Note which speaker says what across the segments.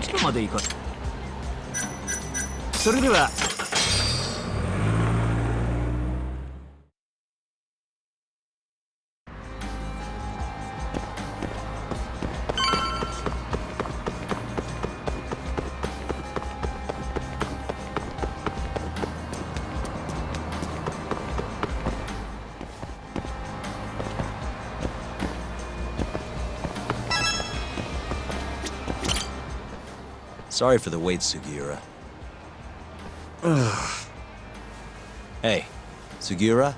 Speaker 1: ちとまで行か。それでは。
Speaker 2: Sorry for the wait, Sugiura. Hey, Sugiura?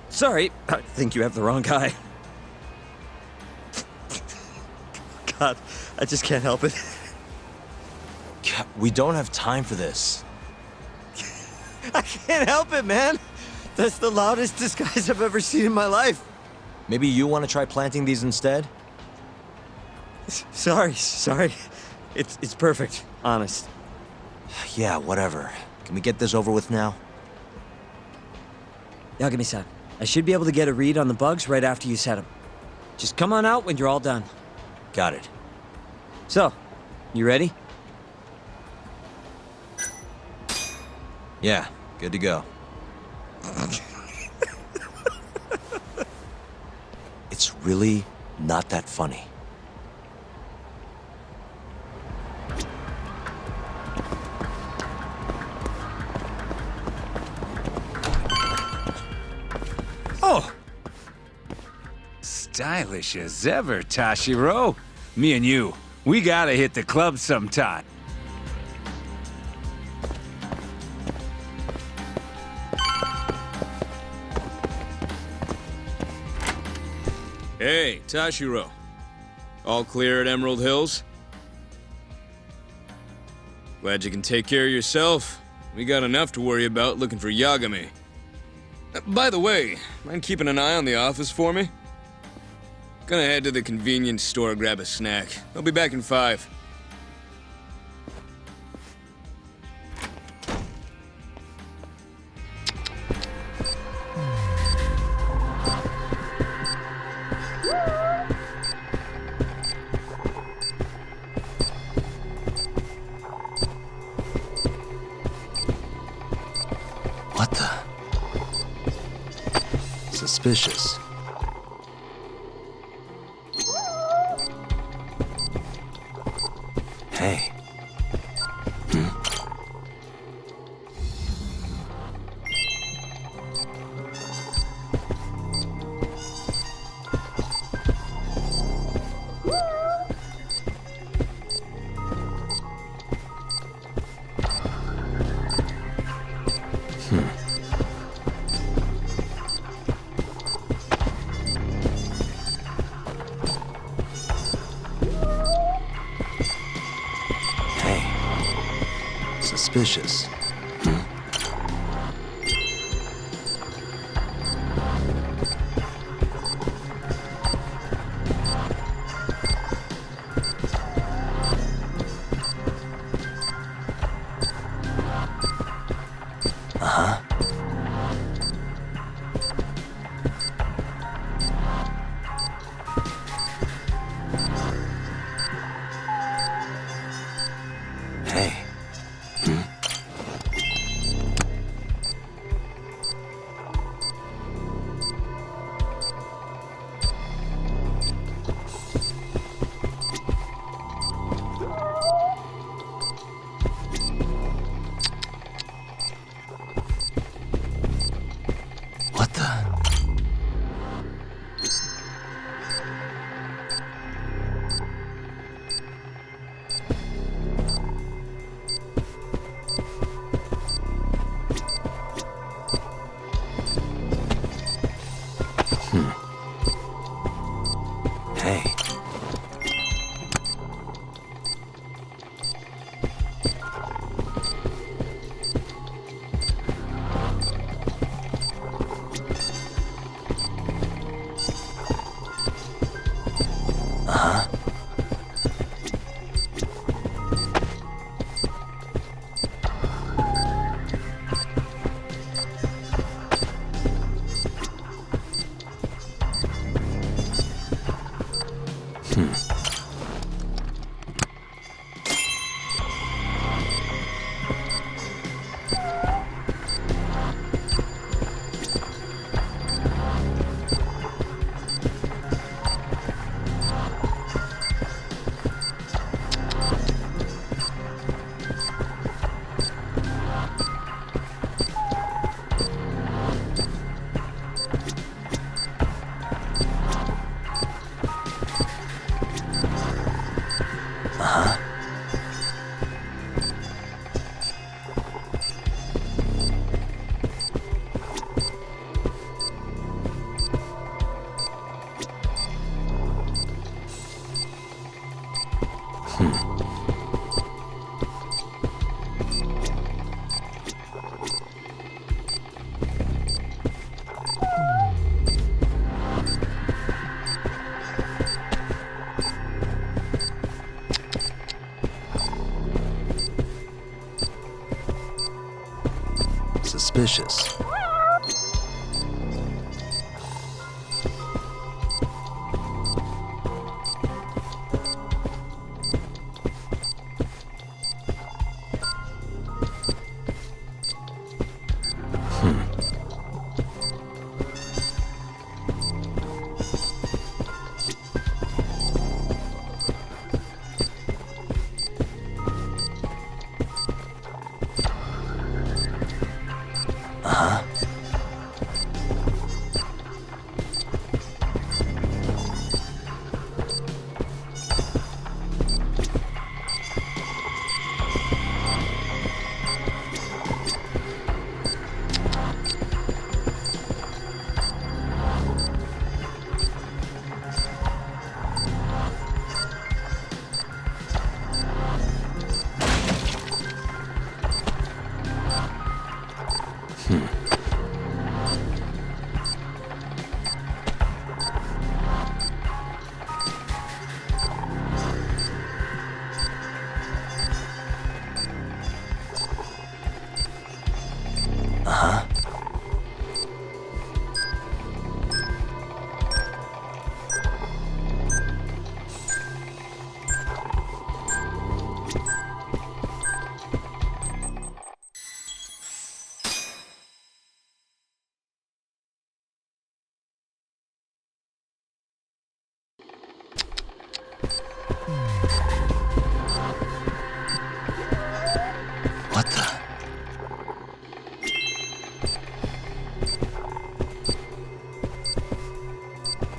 Speaker 1: Sorry, I think you have the wrong guy. God, I just can't help it.
Speaker 2: We don't have time for this.
Speaker 1: I can't help it, man. That's the loudest disguise I've ever seen in my life.
Speaker 2: Maybe you want to try planting these instead?
Speaker 1: Sorry. It's perfect, honest.
Speaker 2: Yeah, whatever. Can we get this over with now?
Speaker 1: Yagami-san, I should be able to get a read on the bugs right after you set them. Just come on out when you're all done.
Speaker 2: Got it.
Speaker 1: So, you ready?
Speaker 2: Yeah, good to go. It's really not that funny.
Speaker 3: Oh! Stylish as ever, Tashiro. Me and you, we gotta hit the club sometime.
Speaker 4: Hey, Tashiro. All clear at Emerald Hills? Glad you can take care of yourself. We got enough to worry about looking for Yagami. By the way, mind keeping an eye on the office for me? Gonna head to the convenience store, grab a snack. I'll be back in 5.
Speaker 2: What the? Suspicious. Hey. Suspicious. Suspicious. What the?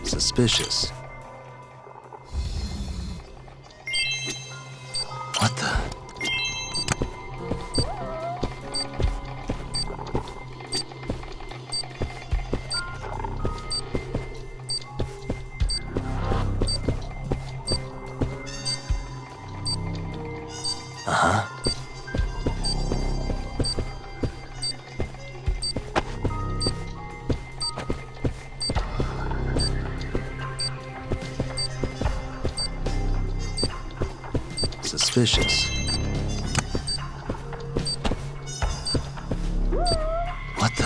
Speaker 2: Suspicious. What the? Suspicious. What the?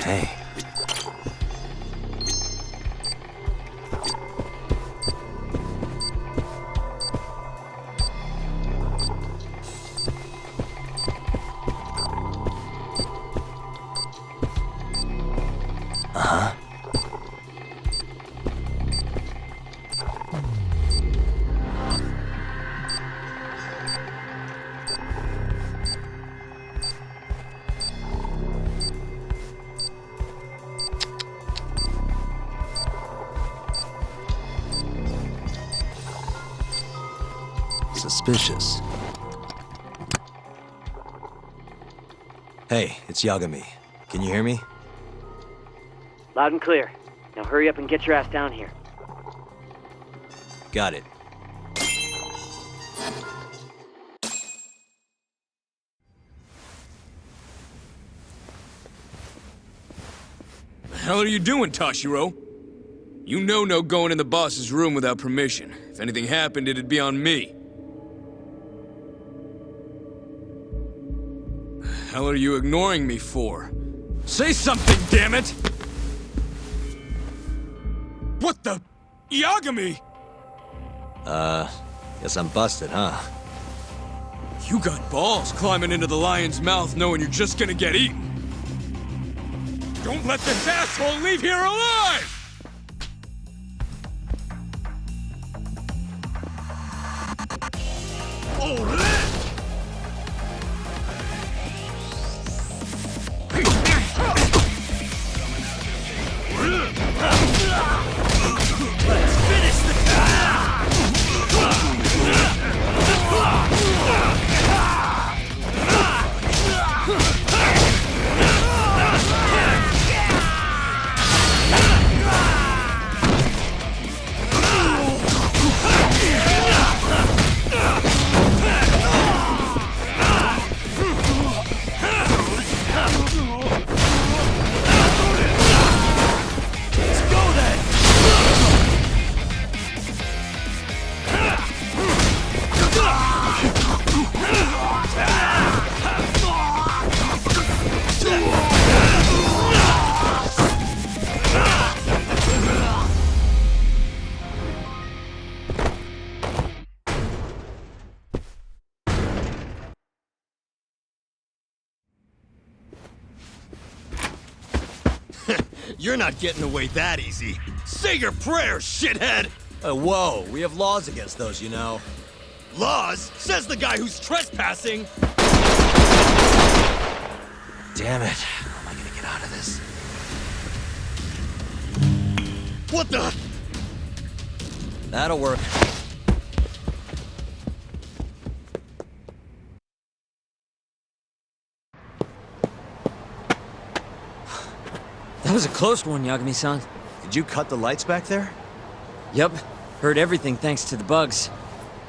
Speaker 2: Hey. Suspicious. Hey, it's Yagami. Can you hear me?
Speaker 5: Loud and clear. Now hurry up and get your ass down here.
Speaker 2: Got it.
Speaker 4: The hell are you doing, Tashiro? You know no going in the boss's room without permission. If anything happened, it'd be on me. The hell are you ignoring me for? Say something, damn it! What the? Yagami!
Speaker 2: Guess I'm busted, huh?
Speaker 4: You got balls climbing into the lion's mouth knowing you're just gonna get eaten. Don't let this asshole leave here alive!
Speaker 1: You're not getting away that easy. Say your prayers, shithead!
Speaker 2: Whoa, we have laws against those, you know.
Speaker 1: Laws? Says the guy who's trespassing!
Speaker 2: Damn it. How am I gonna get out of this?
Speaker 1: What the?
Speaker 2: That'll work.
Speaker 6: That was a close one, Yagami-san.
Speaker 2: Did you cut the lights back there?
Speaker 6: Yep. Heard everything thanks to the bugs.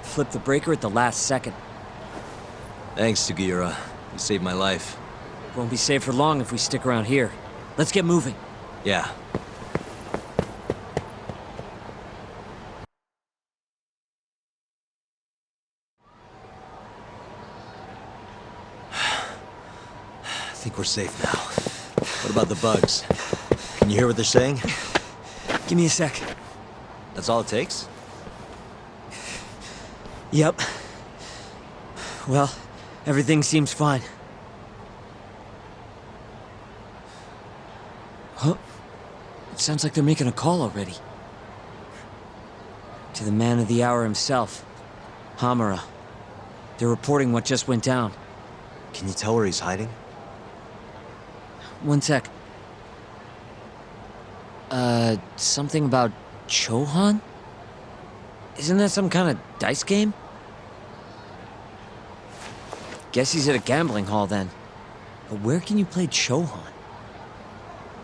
Speaker 6: Flipped the breaker at the last second.
Speaker 2: Thanks, Sugiura. You saved my life.
Speaker 6: Won't be safe for long if we stick around here. Let's get moving.
Speaker 2: Yeah. I think we're safe now. What about the bugs? Can you hear what they're saying?
Speaker 6: Give me a sec.
Speaker 2: That's all it takes?
Speaker 6: Yep. Well, everything seems fine. Huh? It sounds like they're making a call already. To the man of the hour himself, Hamura. They're reporting what just went down.
Speaker 2: Can you tell where he's hiding?
Speaker 6: One sec. Something about Chohan? Isn't that some kind of dice game? Guess he's at a gambling hall then. But where can you play Chohan?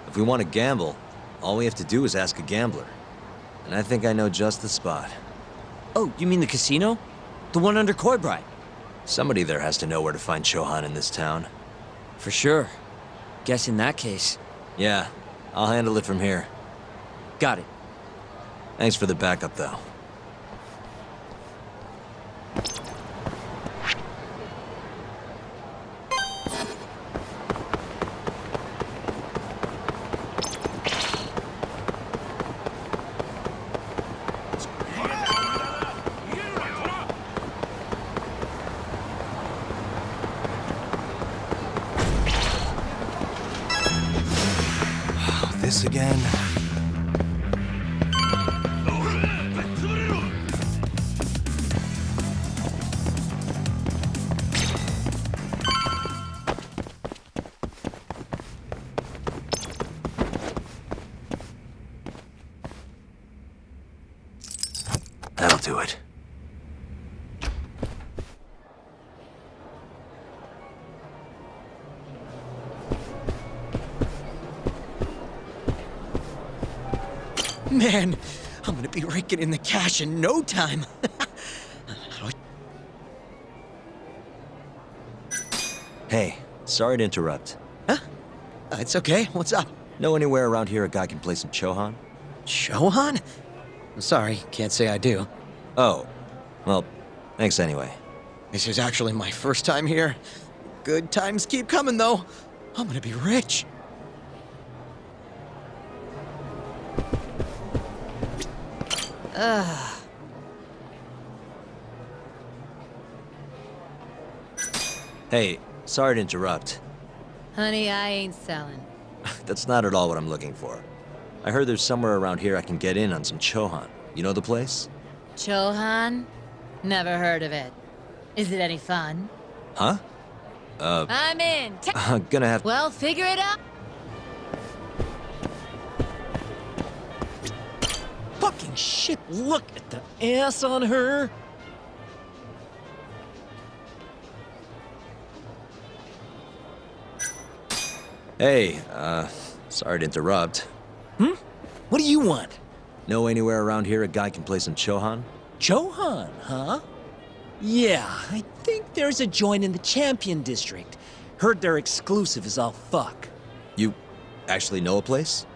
Speaker 2: If we want to gamble, all we have to do is ask a gambler. And I think I know just the spot.
Speaker 6: Oh, you mean the casino? The one under Koibride?
Speaker 2: Somebody there has to know where to find Chohan in this town.
Speaker 6: For sure. Guess in that case.
Speaker 2: Yeah, I'll handle it from here.
Speaker 6: Got it.
Speaker 2: Thanks for the backup, though. This again? That'll do it.
Speaker 1: Man, I'm gonna be raking in the cash in no time.
Speaker 2: Hey, sorry to interrupt.
Speaker 1: It's okay. What's up?
Speaker 2: Know anywhere around here a guy can play some Chohan?
Speaker 1: Shohan? Sorry, can't say I do.
Speaker 2: Oh, well, thanks anyway.
Speaker 1: This is actually my first time here. Good times keep coming, though. I'm gonna be rich.
Speaker 2: Hey, sorry to interrupt.
Speaker 7: Honey, I ain't selling.
Speaker 2: That's not at all what I'm looking for. I heard there's somewhere around here I can get in on some Chohan. You know the place?
Speaker 7: Chohan? Never heard of it. Is it any fun?
Speaker 2: Huh?
Speaker 7: I'm in.
Speaker 2: Gonna have...
Speaker 7: Well, figure it out.
Speaker 6: Fucking shit, look at the ass on her!
Speaker 2: Hey, sorry to interrupt.
Speaker 6: What do you want?
Speaker 2: Know anywhere around here a guy can play some Chohan?
Speaker 6: Chohan, huh? Yeah, I think there's a joint in the Champion District. Heard they're exclusive as all fuck.
Speaker 2: You actually know a place?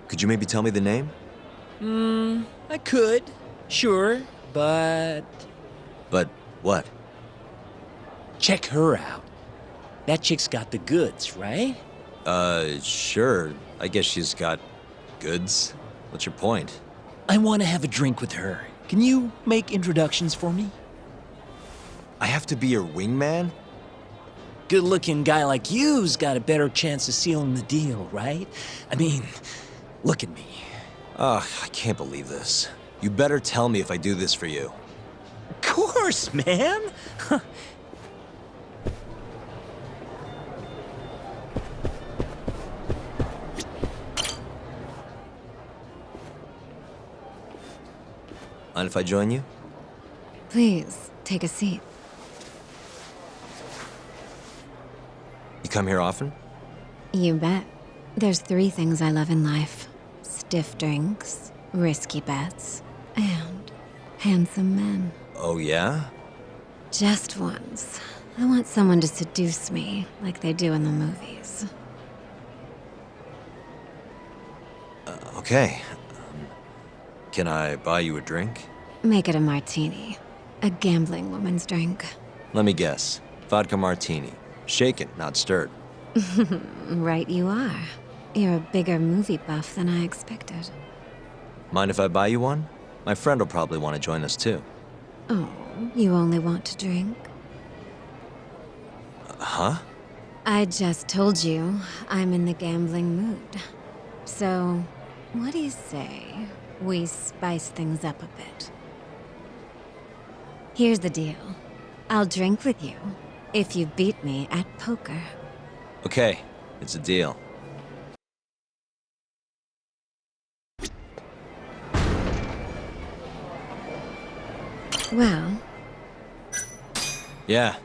Speaker 2: Could you maybe tell me the name?
Speaker 6: I could, sure, but...
Speaker 2: But what?
Speaker 6: Check her out. That chick's got the goods, right?
Speaker 2: Sure. I guess she's got goods. What's your point?
Speaker 6: I want to have a drink with her. Can you make introductions for me?
Speaker 2: I have to be your wingman?
Speaker 6: Good-looking guy like you's got a better chance of sealing the deal, right? I mean, look at me.
Speaker 2: Ugh, I can't believe this. You better tell me if I do this for you.
Speaker 6: Of course, man!
Speaker 2: Mind if I join you?
Speaker 8: Please, take a seat.
Speaker 2: You come here often?
Speaker 8: You bet. There's 3 things I love in life. Stiff drinks, risky bets, and handsome men.
Speaker 2: Oh, yeah?
Speaker 8: Just once. I want someone to seduce me, like they do in the movies.
Speaker 2: Okay. Can I buy you a drink?
Speaker 8: Make it a martini. A gambling woman's drink.
Speaker 2: Let me guess. Vodka martini. Shaken, not stirred.
Speaker 8: Right you are. You're a bigger movie buff than I expected.
Speaker 2: Mind if I buy you one? My friend will probably want to join us too.
Speaker 8: Oh, you only want to drink?
Speaker 2: Huh?
Speaker 8: I just told you I'm in the gambling mood. So, what do you say we spice things up a bit? Here's the deal. I'll drink with you if you beat me at poker.
Speaker 2: Okay, it's a deal.
Speaker 8: Well,
Speaker 2: Yeah.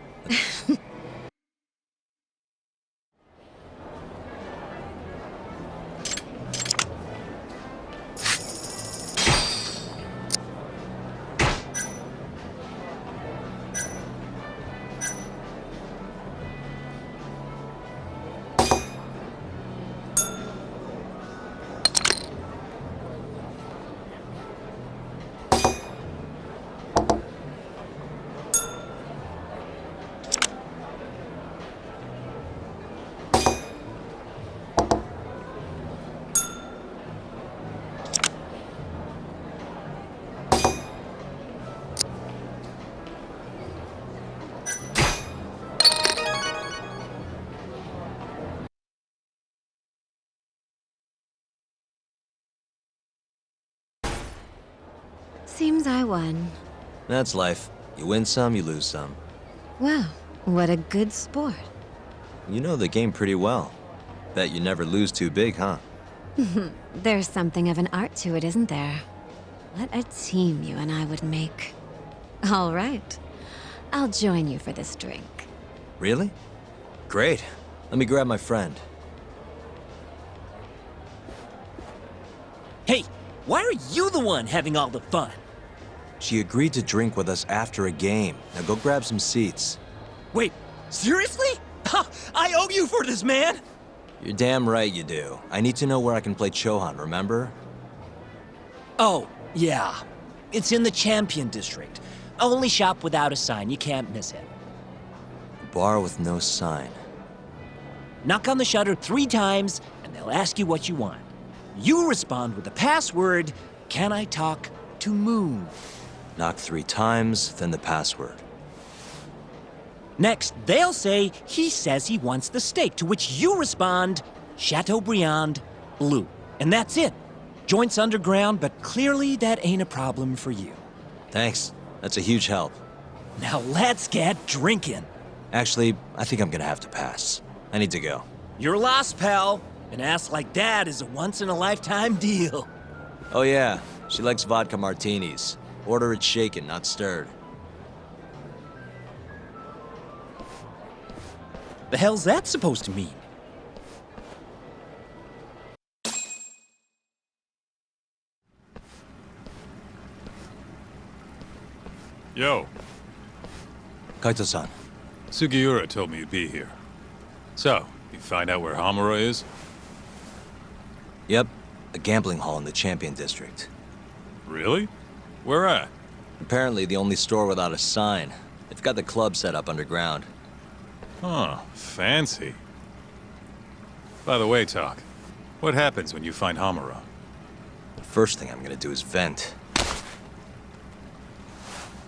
Speaker 8: seems I won.
Speaker 2: That's life. You win some, you lose some.
Speaker 8: Wow, what a good sport.
Speaker 2: You know the game pretty well. Bet you never lose too big, huh?
Speaker 8: There's something of an art to it, isn't there? What a team you and I would make. All right. I'll join you for this drink.
Speaker 2: Really? Great. Let me grab my friend.
Speaker 6: Hey, why are you the one having all the fun?
Speaker 2: She agreed to drink with us after a game. Now go grab some seats.
Speaker 6: Wait, seriously? I owe you for this, man!
Speaker 2: You're damn right you do. I need to know where I can play Chohan, remember?
Speaker 6: Oh, yeah. It's in the Champion District. Only shop without a sign, you can't miss it.
Speaker 2: A bar with no sign.
Speaker 6: Knock on the shutter 3 times, and they'll ask you what you want. You respond with the password, "Can I talk to Moon?"
Speaker 2: Knock 3 times, then the password.
Speaker 6: Next, they'll say, "He says he wants the steak," to which you respond, "Chateaubriand Blue." And that's it. Joint's underground, but clearly that ain't a problem for you.
Speaker 2: Thanks. That's a huge help.
Speaker 6: Now let's get drinking.
Speaker 2: Actually, I think I'm gonna have to pass. I need to go.
Speaker 6: You're lost, pal. An ass like that is a once-in-a-lifetime deal.
Speaker 2: Oh yeah, she likes vodka martinis. Order it shaken, not stirred.
Speaker 6: The hell's that supposed to mean?
Speaker 9: Yo,
Speaker 2: Kaito-san,
Speaker 9: Sugiura told me you'd be here. So, you find out where Hamura is?
Speaker 2: yep, a gambling hall in the Champion District.
Speaker 9: Really? Where at?
Speaker 2: Apparently the only store without a sign. They've got the club set up underground.
Speaker 9: Huh, fancy. By the way, Talk, what happens when you find Hamura?
Speaker 2: The first thing I'm gonna do is vent.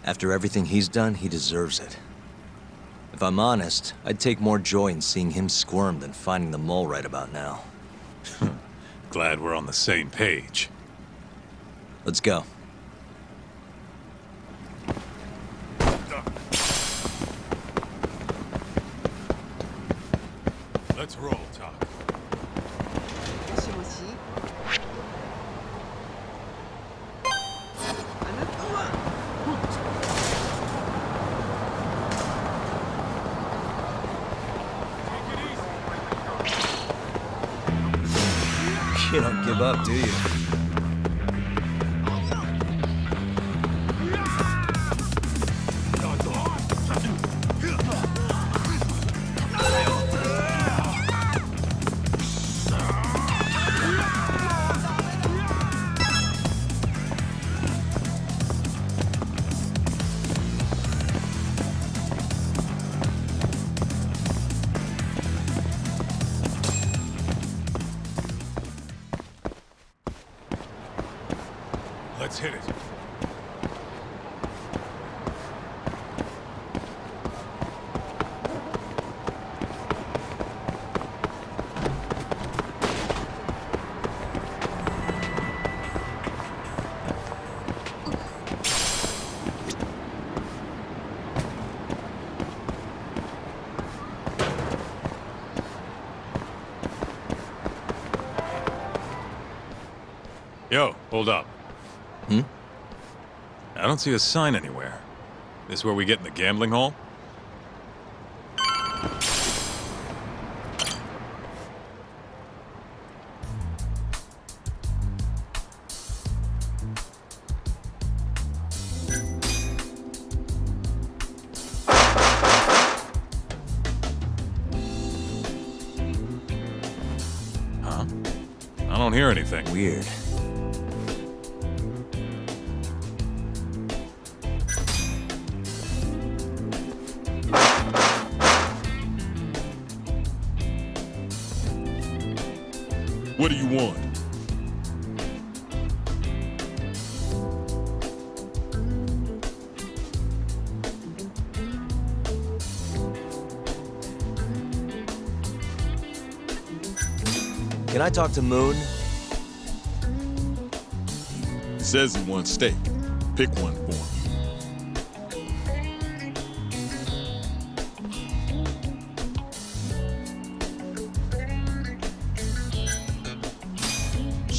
Speaker 2: After everything he's done, he deserves it. If If I'm honest, I'd take more joy in seeing him squirm than finding the mole right about now.
Speaker 9: Glad we're on the same page.
Speaker 2: Let's go.
Speaker 9: Let's roll, Talk.
Speaker 2: You don't give up, do you?
Speaker 9: Let's hit it. Yo, hold up. I don't see a sign anywhere. This where we get in the gambling hall? Huh? I don't hear anything.
Speaker 2: Weird.
Speaker 9: What do you want?
Speaker 2: Can I talk to Moon?
Speaker 10: Says he wants steak. Pick one for him.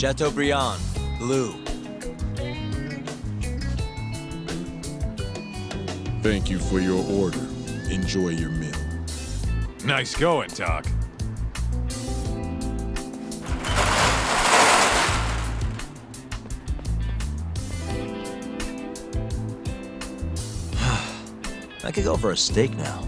Speaker 2: Chateaubriand, blue.
Speaker 10: Thank you for your order. Enjoy your meal.
Speaker 9: Nice going, Doc.
Speaker 2: I could go for a steak now.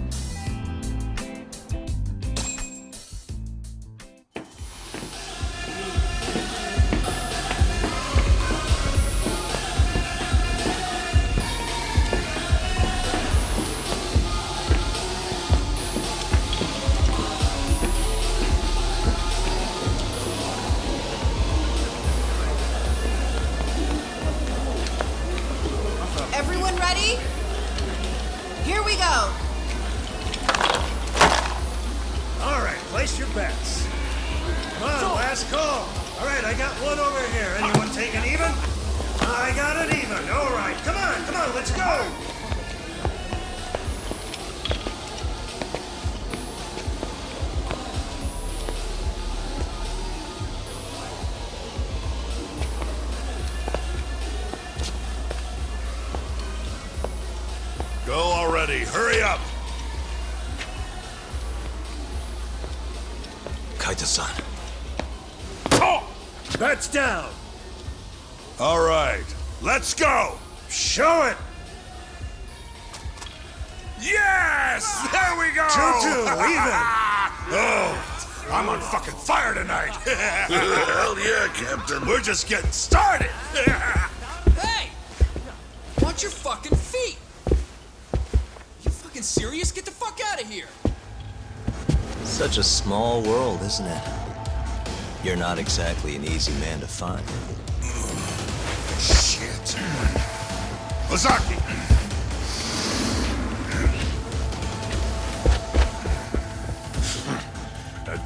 Speaker 11: Everyone ready? Here we go.
Speaker 1: All right, place your bets. Come on, last call. All right, I got one over here. Anyone take an even? I got an even. All right, come on, let's go.
Speaker 10: Go already. Hurry up.
Speaker 2: Kaita-san.
Speaker 1: Bets down.
Speaker 10: All right. Let's go.
Speaker 1: Show it.
Speaker 10: Yes! There we go!
Speaker 1: 2-2, even.
Speaker 10: Oh, I'm on fucking fire tonight. Hell yeah, Captain. We're just getting started.
Speaker 12: Hey! Watch your fucking feet! You fucking serious? Get the fuck out of here!
Speaker 2: Such a small world, isn't it? You're not exactly an easy man to find.
Speaker 10: Shit. Ozaki!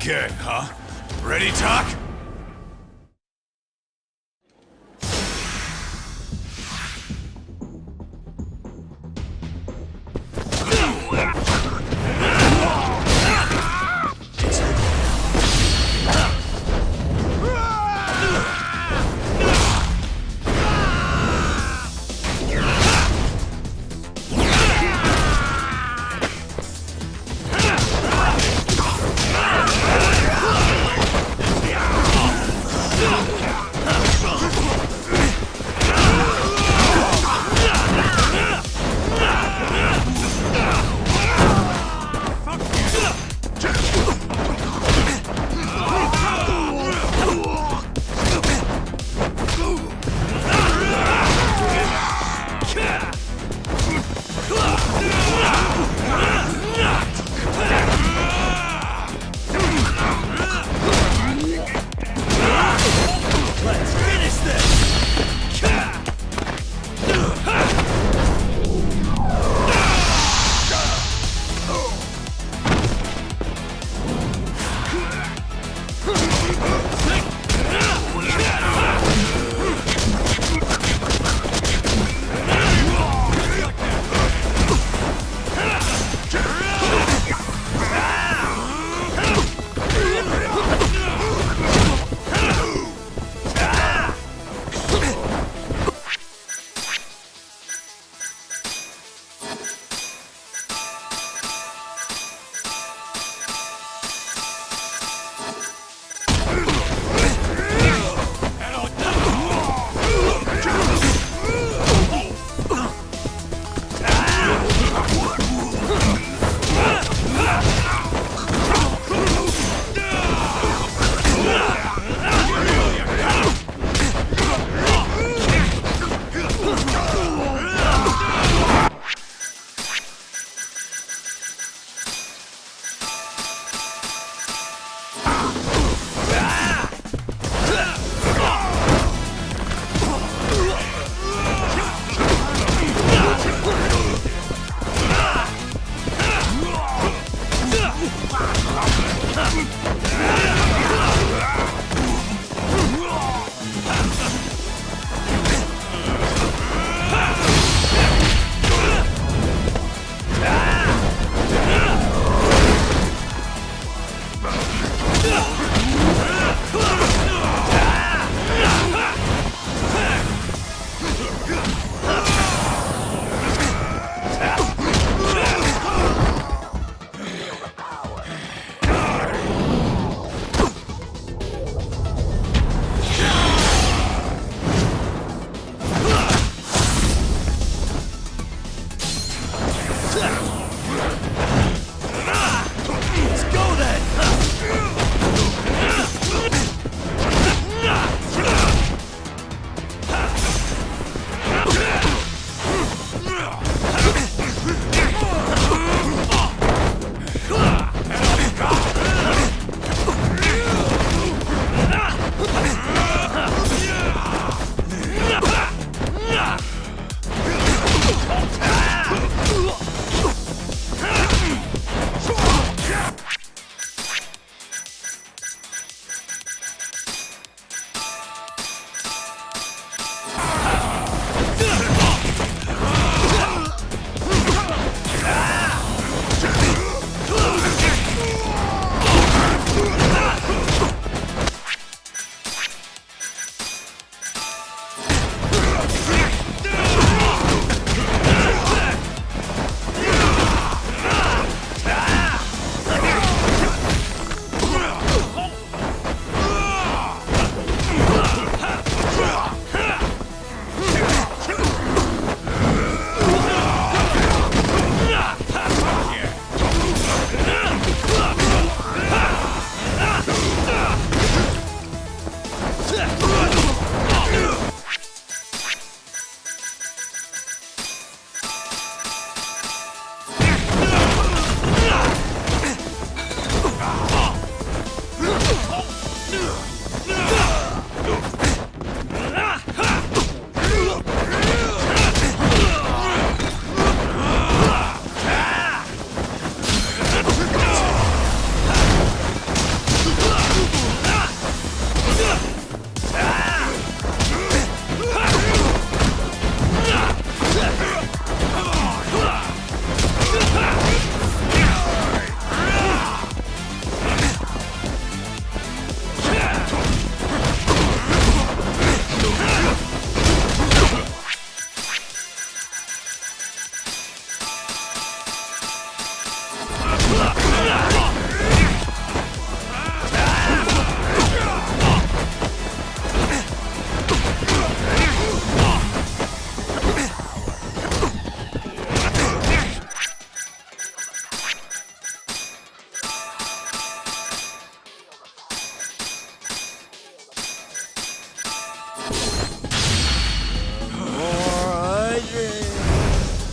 Speaker 10: again, huh? Ready, Talk?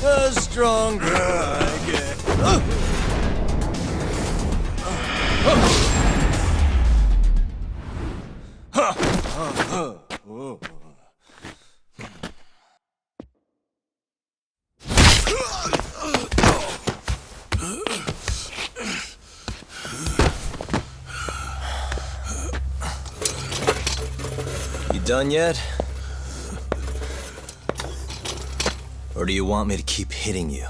Speaker 2: The stronger I get. You done yet? Or do you want me to keep hitting you?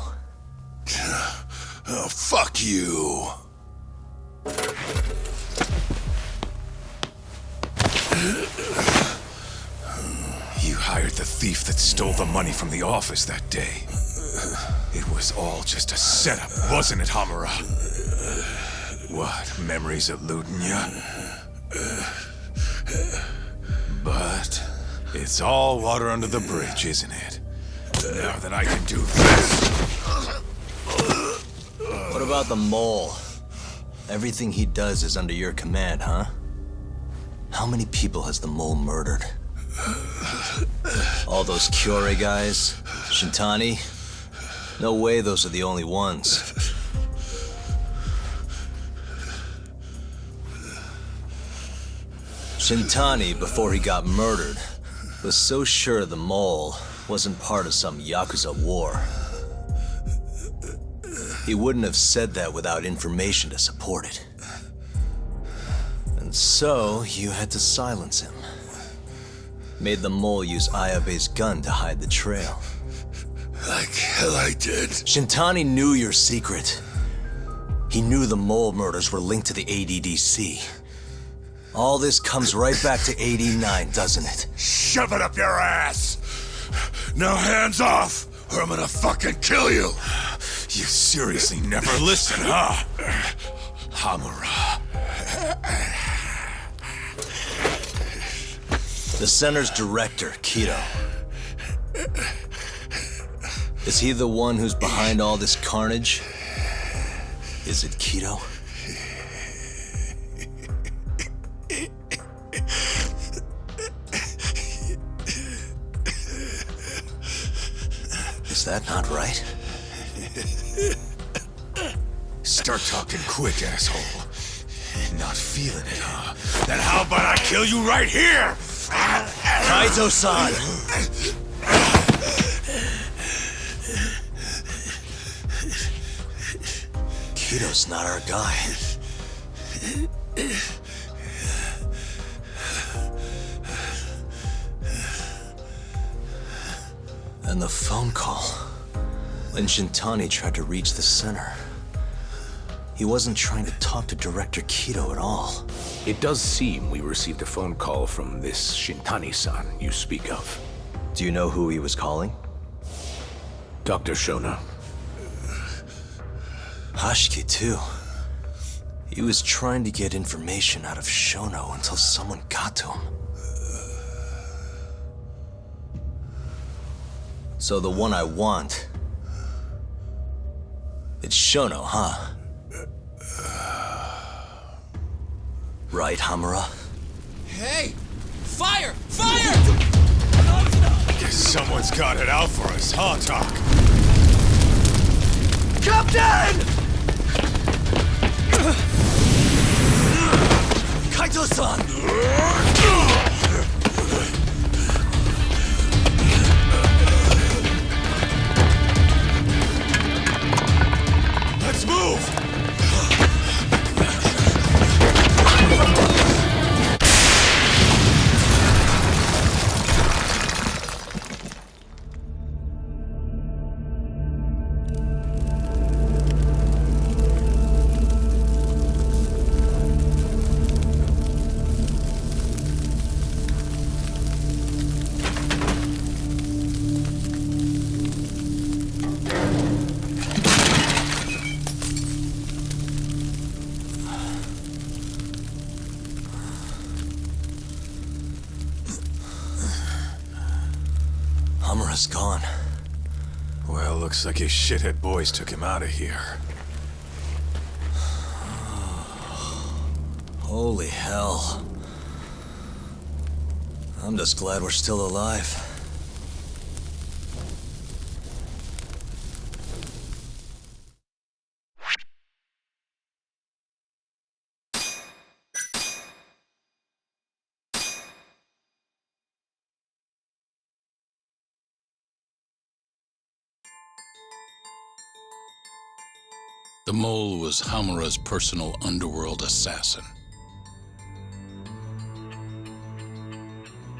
Speaker 10: Oh, fuck you. You hired the thief that stole the money from the office that day. It was all just a setup, wasn't it, Hamura? What, memories eluding ya? But it's all water under the bridge, isn't it? Now that I can do this.
Speaker 2: What about the mole? Everything he does is under your command, huh? How many people has the mole murdered? All those Kyorei guys? Shintani? No way those are the only ones. Shintani, before he got murdered, was so sure the mole wasn't part of some Yakuza war. He wouldn't have said that without information to support it. And so, you had to silence him. Made the mole use Ayabe's gun to hide the trail.
Speaker 10: Like hell I did.
Speaker 2: Shintani knew your secret. He knew the mole murders were linked to the ADDC. All this comes right back to 89, doesn't it?
Speaker 10: Shove it up your ass! Now hands off, or I'm gonna fucking kill you! You seriously never listen, huh? Hamura.
Speaker 2: The center's director, Kido. Is he the one who's behind all this carnage? Is it Kido? Is that not right?
Speaker 10: Start talking quick, asshole. Not feeling it, huh? Then how about I kill you right here?
Speaker 2: Kaito-san! Kido's not our guy. And the phone call. When Shintani tried to reach the center, he wasn't trying to talk to Director Kido at all.
Speaker 13: It does seem we received a phone call from this Shintani-san you speak of.
Speaker 2: Do you know who he was calling?
Speaker 13: Dr. Shona.
Speaker 2: Hashiki, too. He was trying to get information out of Shono until someone got to him. So the one I want... it's Shono, huh? Right, Hamura?
Speaker 12: Hey! Fire! Fire!
Speaker 10: Guess someone's got it out for us, huh, Doc?
Speaker 2: Captain! Kaito-san!
Speaker 10: Let's move!
Speaker 2: Hamura's gone.
Speaker 10: Well, looks like his shithead boys took him out of here.
Speaker 2: Holy hell. I'm just glad we're still alive.
Speaker 14: The mole was Hamura's personal underworld assassin.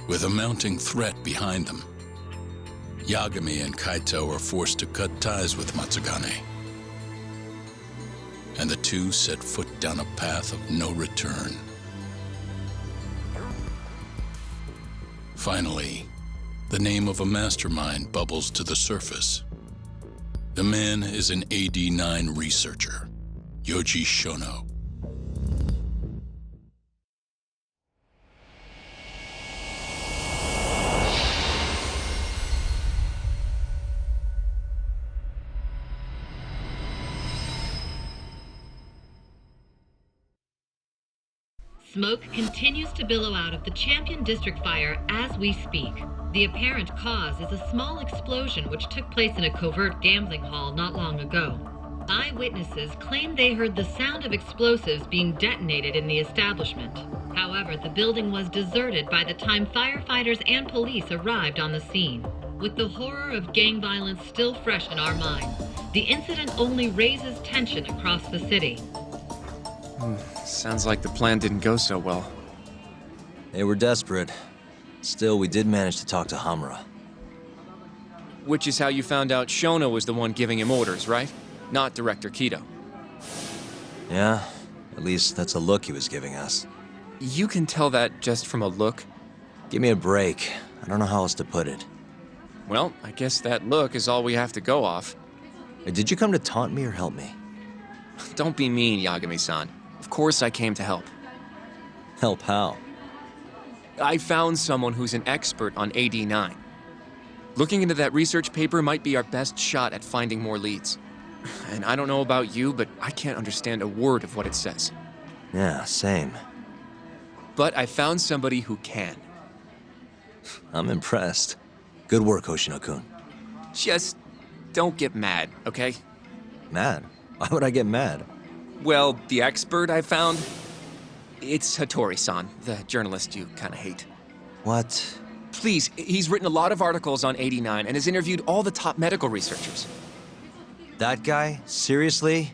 Speaker 14: With a mounting threat behind them, Yagami and Kaito were forced to cut ties with Matsugane. And the two set foot down a path of no return. Finally, the name of a mastermind bubbles to the surface. The man is an AD-9 researcher, Yoji Shono.
Speaker 15: Smoke continues to billow out of the Champion District fire as we speak. The apparent cause is a small explosion which took place in a covert gambling hall not long ago. Eyewitnesses claim they heard the sound of explosives being detonated in the establishment. However, the building was deserted by the time firefighters and police arrived on the scene. With the horror of gang violence still fresh in our minds, the incident only raises tension across the city.
Speaker 16: Sounds like the plan didn't go so well.
Speaker 2: They were desperate. Still, we did manage to talk to Hamura.
Speaker 16: Which is how you found out Shono was the one giving him orders, right? Not Director Kido.
Speaker 2: Yeah, at least that's a look he was giving us.
Speaker 16: You can tell that just from a look?
Speaker 2: Give me a break. I don't know how else to put it.
Speaker 16: Well, I guess that look is all we have to go off.
Speaker 2: Did you come to taunt me or help me?
Speaker 16: Don't be mean, Yagami-san. Of course I came to help.
Speaker 2: Help how?
Speaker 16: I found someone who's an expert on AD-9. Looking into that research paper might be our best shot at finding more leads. And I don't know about you, but I can't understand a word of what it says.
Speaker 2: Yeah, same.
Speaker 16: But I found somebody who can.
Speaker 2: I'm impressed. Good work, Hoshino-kun.
Speaker 16: Just don't get mad, okay?
Speaker 2: Mad? Why would I get mad?
Speaker 16: Well, the expert I found, it's Hattori-san, the journalist you kind of hate.
Speaker 2: What?
Speaker 16: Please, he's written a lot of articles on AD-9 and has interviewed all the top medical researchers.
Speaker 2: That guy? Seriously?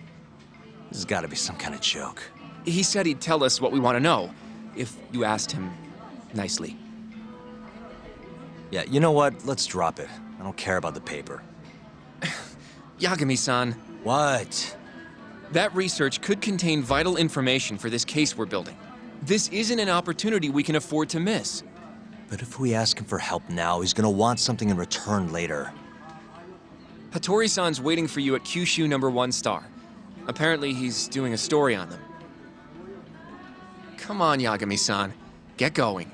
Speaker 2: This has got to be some kind of joke.
Speaker 16: He said he'd tell us what we want to know, if you asked him nicely.
Speaker 2: Yeah, you know what? Let's drop it. I don't care about the paper.
Speaker 16: Yagami-san.
Speaker 2: What?
Speaker 16: That research could contain vital information for this case we're building. This isn't an opportunity we can afford to miss.
Speaker 2: But if we ask him for help now, he's gonna want something in return later.
Speaker 16: Hattori-san's waiting for you at Kyushu #1 star. Apparently he's doing a story on them. Come on, Yagami-san. Get going.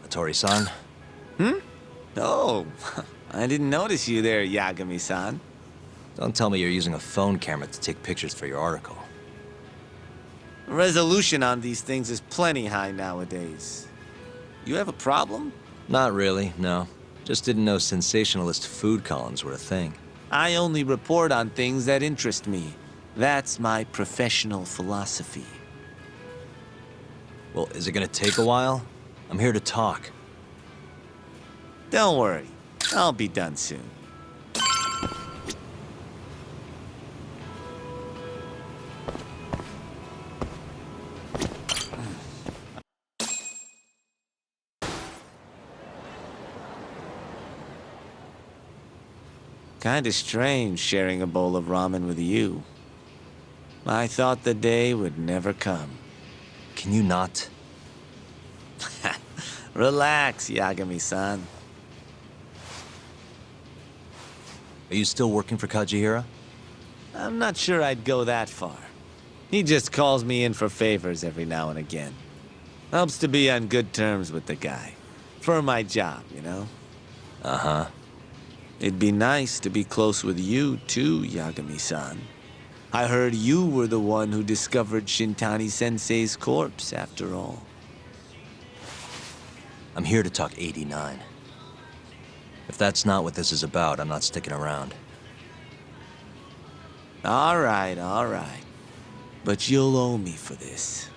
Speaker 2: Laboratory-san.
Speaker 17: Oh, I didn't notice you there, Yagami-san.
Speaker 2: Don't tell me you're using a phone camera to take pictures for your article.
Speaker 17: Resolution on these things is plenty high nowadays. You have a problem?
Speaker 2: Not really, no. Just didn't know sensationalist food columns were a thing.
Speaker 17: I only report on things that interest me. That's my professional philosophy.
Speaker 2: Well, is it gonna take a while? I'm here to talk.
Speaker 17: Don't worry. I'll be done soon. Kinda strange sharing a bowl of ramen with you. I thought the day would never come.
Speaker 2: Can you not?
Speaker 17: Relax, Yagami-san.
Speaker 2: Are you still working for Kajihira?
Speaker 17: I'm not sure I'd go that far. He just calls me in for favors every now and again. Helps to be on good terms with the guy. For my job, you know?
Speaker 2: Uh-huh.
Speaker 17: It'd be nice to be close with you, too, Yagami-san. I heard you were the one who discovered Shintani-sensei's corpse, after all.
Speaker 2: I'm here to talk 89. If that's not what this is about, I'm not sticking around.
Speaker 17: All right. But you'll owe me for this.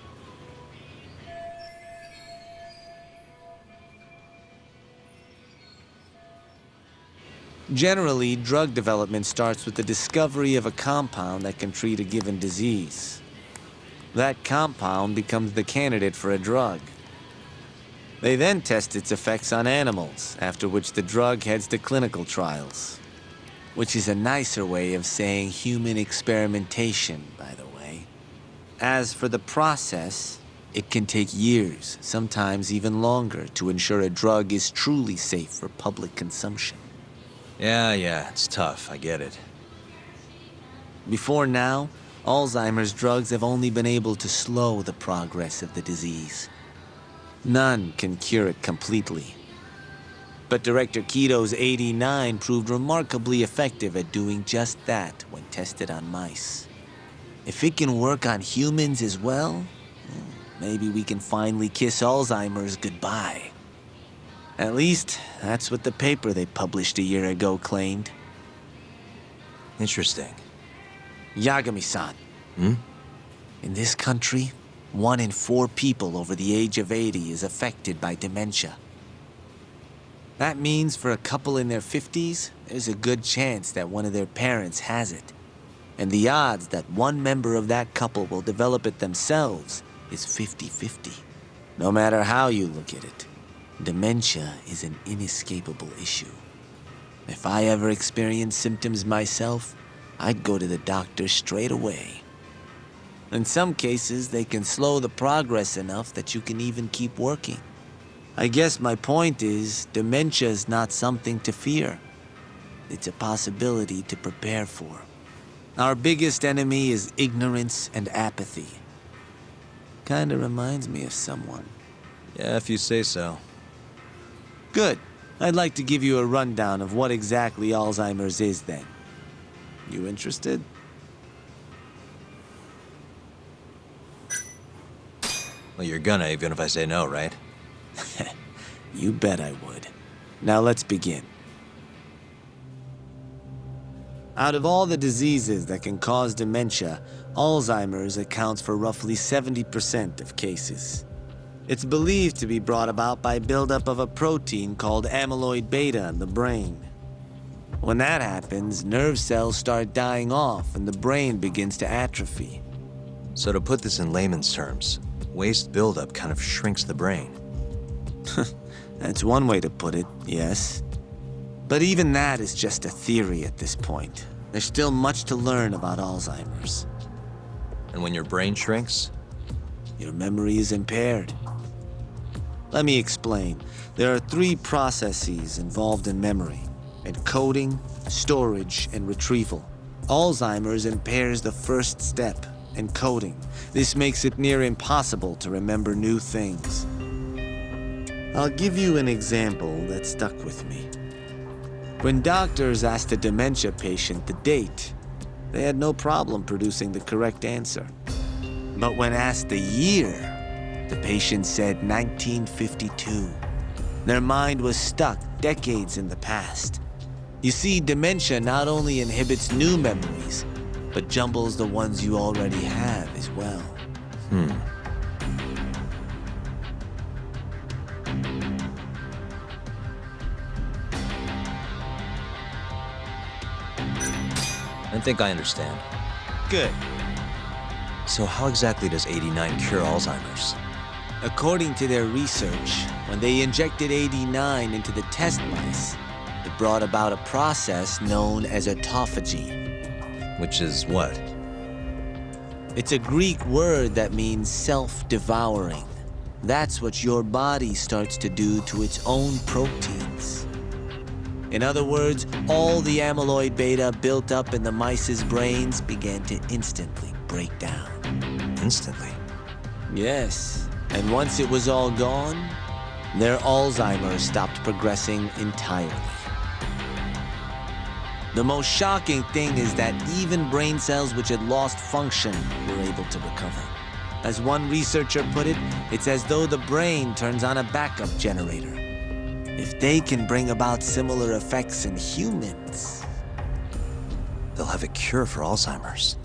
Speaker 17: Generally, drug development starts with the discovery of a compound that can treat a given disease. That compound becomes the candidate for a drug. They then test its effects on animals, after which the drug heads to clinical trials. Which is a nicer way of saying human experimentation, by the way. As for the process, it can take years, sometimes even longer, to ensure a drug is truly safe for public consumption.
Speaker 2: Yeah, it's tough, I get it.
Speaker 17: Before now, Alzheimer's drugs have only been able to slow the progress of the disease. None can cure it completely. But Director Kito's 89 proved remarkably effective at doing just that when tested on mice. If it can work on humans as well, maybe we can finally kiss Alzheimer's goodbye. At least, that's what the paper they published a year ago claimed.
Speaker 2: Interesting.
Speaker 17: Yagami-san. In this country, 1 in 4 people over the age of 80 is affected by dementia. That means for a couple in their 50s, there's a good chance that one of their parents has it. And the odds that one member of that couple will develop it themselves is 50-50. No matter how you look at it, dementia is an inescapable issue. If I ever experienced symptoms myself, I'd go to the doctor straight away. In some cases, they can slow the progress enough that you can even keep working. I guess my point is, dementia is not something to fear. It's a possibility to prepare for. Our biggest enemy is ignorance and apathy. Kinda reminds me of someone.
Speaker 2: Yeah, if you say so.
Speaker 17: Good. I'd like to give you a rundown of what exactly Alzheimer's is then. You interested?
Speaker 2: Well, you're gonna, even if I say no, right?
Speaker 17: You bet I would. Now let's begin. Out of all the diseases that can cause dementia, Alzheimer's accounts for roughly 70% of cases. It's believed to be brought about by buildup of a protein called amyloid beta in the brain. When that happens, nerve cells start dying off and the brain begins to atrophy.
Speaker 2: So to put this in layman's terms, waste buildup kind of shrinks the brain.
Speaker 17: That's one way to put it, yes. But even that is just a theory at this point. There's still much to learn about Alzheimer's.
Speaker 2: And when your brain shrinks?
Speaker 17: Your memory is impaired. Let me explain. There are 3 processes involved in memory: encoding, storage, and retrieval. Alzheimer's impairs the first step, encoding. This makes it near impossible to remember new things. I'll give you an example that stuck with me. When doctors asked a dementia patient the date, they had no problem producing the correct answer. But when asked the year, the patient said 1952. Their mind was stuck decades in the past. You see, dementia not only inhibits new memories, but jumbles the ones you already have as well.
Speaker 2: I think I understand.
Speaker 17: Good.
Speaker 2: So how exactly does 89 cure Alzheimer's?
Speaker 17: According to their research, when they injected 89 into the test mice, it brought about a process known as autophagy.
Speaker 2: Which is what?
Speaker 17: It's a Greek word that means self-devouring. That's what your body starts to do to its own proteins. In other words, all the amyloid beta built up in the mice's brains began to instantly break down.
Speaker 2: Instantly?
Speaker 17: Yes. And once it was all gone, their Alzheimer's stopped progressing entirely. The most shocking thing is that even brain cells which had lost function were able to recover. As one researcher put it, it's as though the brain turns on a backup generator. If they can bring about similar effects in humans,
Speaker 2: they'll have a cure for Alzheimer's.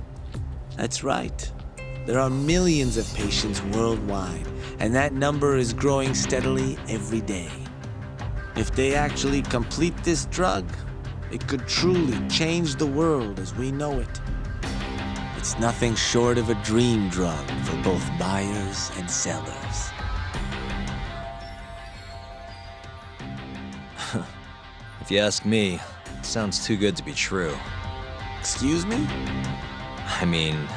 Speaker 17: That's right. There are millions of patients worldwide, and that number is growing steadily every day. If they actually complete this drug, it could truly change the world as we know it. It's nothing short of a dream drug for both buyers and sellers.
Speaker 2: If you ask me, it sounds too good to be true.
Speaker 17: Excuse me?
Speaker 2: I mean,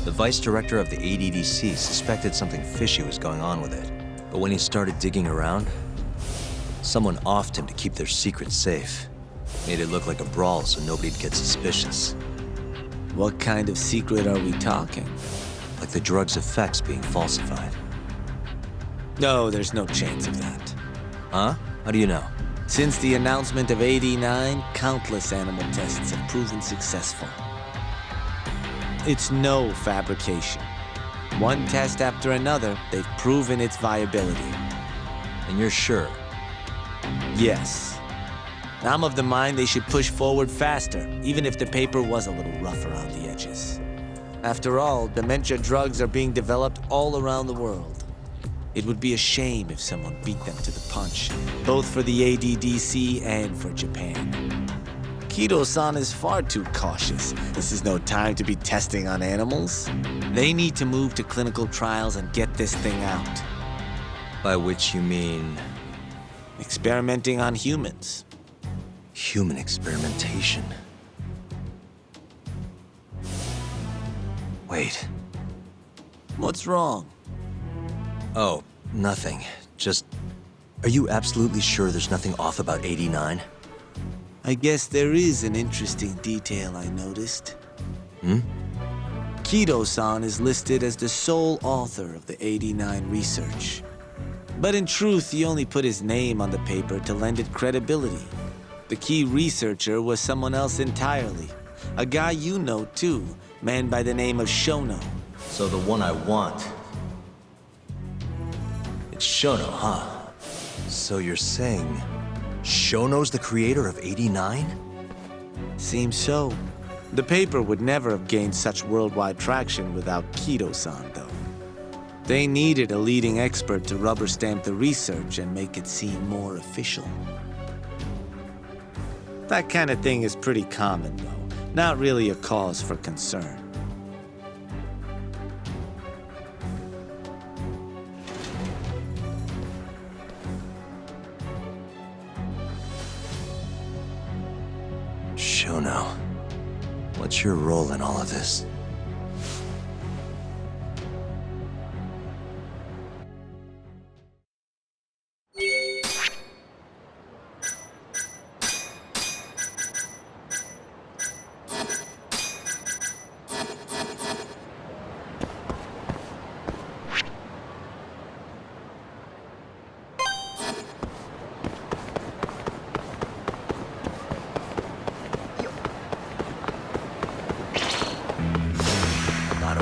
Speaker 2: the vice director of the ADDC suspected something fishy was going on with it. But when he started digging around, someone offed him to keep their secret safe. Made it look like a brawl so nobody'd get suspicious.
Speaker 17: What kind of secret are we talking?
Speaker 2: Like the drug's effects being falsified.
Speaker 17: No, there's no chance of that.
Speaker 2: Huh? How do you know?
Speaker 17: Since the announcement of 89, countless animal tests have proven successful. It's no fabrication. One test after another, they've proven its viability.
Speaker 2: And you're sure?
Speaker 17: Yes. I'm of the mind they should push forward faster, even if the paper was a little rough around the edges. After all, dementia drugs are being developed all around the world. It would be a shame if someone beat them to the punch, both for the ADDC and for Japan. Kido-san is far too cautious. This is no time to be testing on animals. They need to move to clinical trials and get this thing out.
Speaker 2: By which you mean?
Speaker 17: Experimenting on humans.
Speaker 2: Human experimentation. Wait.
Speaker 17: What's wrong?
Speaker 2: Oh, nothing. Just, are you absolutely sure there's nothing off about 89?
Speaker 17: I guess there is an interesting detail I noticed. Kido-san is listed as the sole author of the 89 research. But in truth, he only put his name on the paper to lend it credibility. The key researcher was someone else entirely. A guy you know, too, man by the name of Shono.
Speaker 2: So the one I want. It's Shono, huh? So you're saying Shono's the creator of 89?
Speaker 17: Seems so. The paper would never have gained such worldwide traction without Kido-san, though. They needed a leading expert to rubber stamp the research and make it seem more official. That kind of thing is pretty common, though. Not really a cause for concern.
Speaker 2: Shono, what's your role in all of this?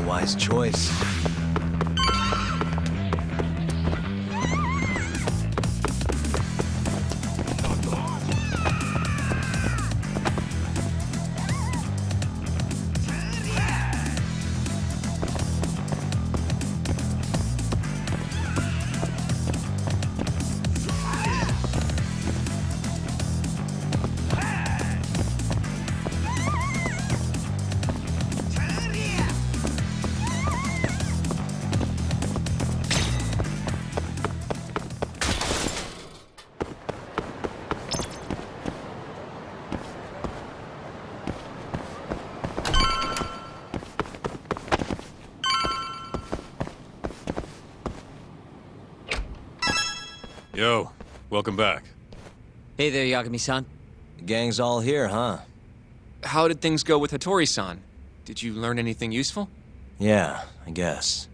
Speaker 2: wise choice.
Speaker 9: Yo, welcome back.
Speaker 6: Hey there, Yagami-san.
Speaker 2: The gang's all here, huh?
Speaker 16: How did things go with Hattori-san? Did you learn anything useful?
Speaker 2: Yeah, I guess.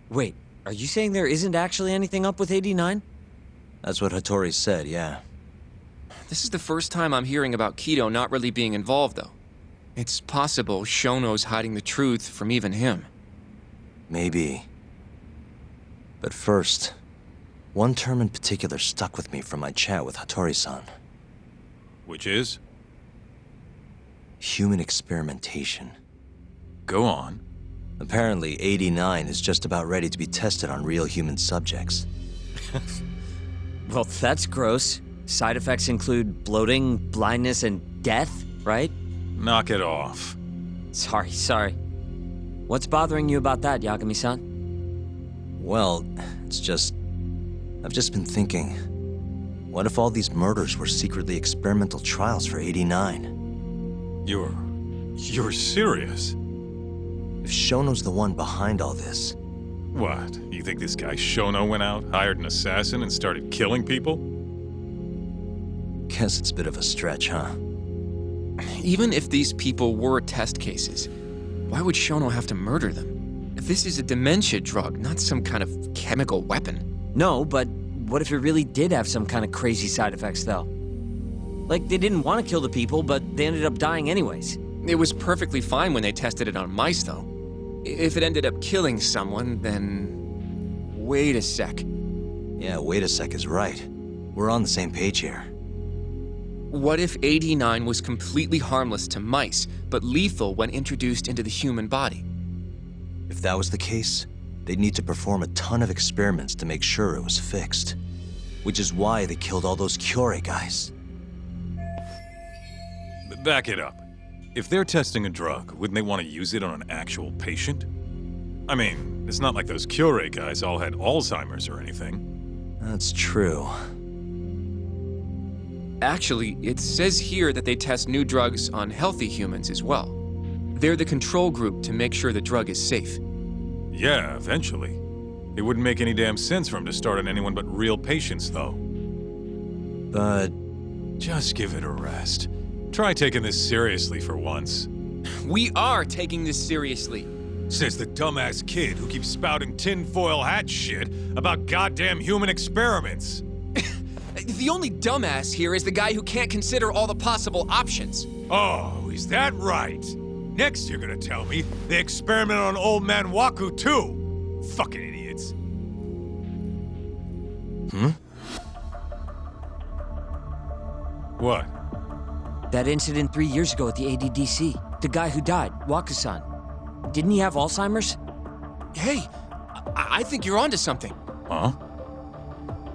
Speaker 6: Wait, are you saying there isn't actually anything up with 89?
Speaker 2: That's what Hattori said, yeah.
Speaker 16: This is the first time I'm hearing about Kido not really being involved, though. It's possible Shono's hiding the truth from even him.
Speaker 2: Maybe. But first, one term in particular stuck with me from my chat with Hattori-san.
Speaker 9: Which is?
Speaker 2: Human experimentation.
Speaker 9: Go on.
Speaker 2: Apparently, 89 is just about ready to be tested on real human subjects.
Speaker 6: Well, that's gross. Side effects include bloating, blindness, and death, right?
Speaker 9: Knock it off.
Speaker 6: Sorry. What's bothering you about that, Yagami-san?
Speaker 2: Well, it's just... I've just been thinking... What if all these murders were secretly experimental trials for 89?
Speaker 9: You're serious?
Speaker 2: If Shono's the one behind all this...
Speaker 9: What? You think this guy Shono went out, hired an assassin, and started killing people?
Speaker 2: Guess it's a bit of a stretch, huh?
Speaker 16: Even if these people were test cases, why would Shono have to murder them? This is a dementia drug, not some kind of chemical weapon.
Speaker 6: No, but what if it really did have some kind of crazy side effects, though? Like, they didn't want to kill the people, but they ended up dying anyways.
Speaker 16: It was perfectly fine when they tested it on mice, though. If it ended up killing someone, then... Wait a sec.
Speaker 2: Yeah, wait a sec is right. We're on the same page here.
Speaker 16: What if 89 was completely harmless to mice, but lethal when introduced into the human body?
Speaker 2: If that was the case, they'd need to perform a ton of experiments to make sure it was fixed. Which is why they killed all those Kyorei guys.
Speaker 9: Back it up. If they're testing a drug, wouldn't they want to use it on an actual patient? I mean, it's not like those Kyorei guys all had Alzheimer's or anything.
Speaker 2: That's true.
Speaker 16: Actually, it says here that they test new drugs on healthy humans as well. They're the control group to make sure the drug is safe.
Speaker 9: Yeah, eventually. It wouldn't make any damn sense for them to start on anyone but real patients, though.
Speaker 2: But...
Speaker 9: just give it a rest. Try taking this seriously for once.
Speaker 16: We are taking this seriously.
Speaker 9: Says the dumbass kid who keeps spouting tinfoil hat shit about goddamn human experiments.
Speaker 16: The only dumbass here is the guy who can't consider all the possible options.
Speaker 9: Oh, is that right? Next you're gonna tell me they experimented on old man Waku too. Fucking idiots. What?
Speaker 6: That incident 3 years ago at the ADDC. The guy who died, Waku-san. Didn't he have Alzheimer's?
Speaker 16: Hey, I think you're onto something.
Speaker 9: Huh?